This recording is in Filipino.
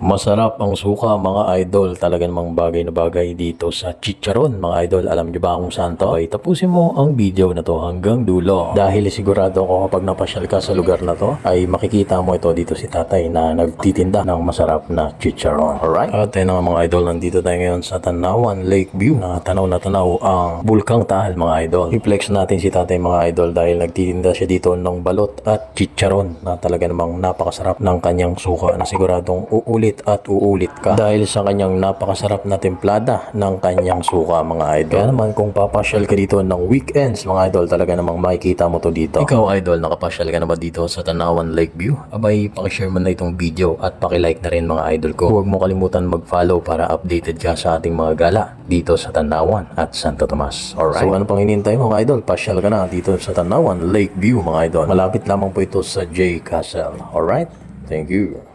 Masarap ang suka mga idol, talaga namang bagay na bagay dito sa chicharon mga idol. Alam niyo ba kung saan to? Ay, tapusin mo ang video na to hanggang dulo. Dahil sigurado ako kapag napasyal ka sa lugar na to, ay makikita mo ito dito si tatay na nagtitinda ng masarap na chicharon. Alright? At ayun nga mga idol, nandito tayo ngayon sa Tanawan Lakeview. Tanaw na tanaw ang Bulkang Taal mga idol. I-flex natin si tatay mga idol dahil nagtitinda siya dito ng balot at chicharon na talaga namang napakasarap ng kanyang suka na siguradong uulit at uulit ka dahil sa kanyang napakasarap na templada ng kanyang suka mga idol. Kaya naman kung papasyal ka dito ng weekends mga idol, talaga namang makikita mo to dito. Ikaw idol, nakapasyal ka na ba dito sa Tanawan Lakeview? Abay, pakishare mo na itong video at pakilike na rin mga idol ko. Huwag mo kalimutan mag-follow para updated ka sa ating mga gala dito sa Tanawan at Santo Tomas. Alright? So ano pang hinihintay mo mga idol? Pasyal ka na dito sa Tanawan Lakeview mga idol. Malapit lamang po ito sa J Castle. Alright? Thank you.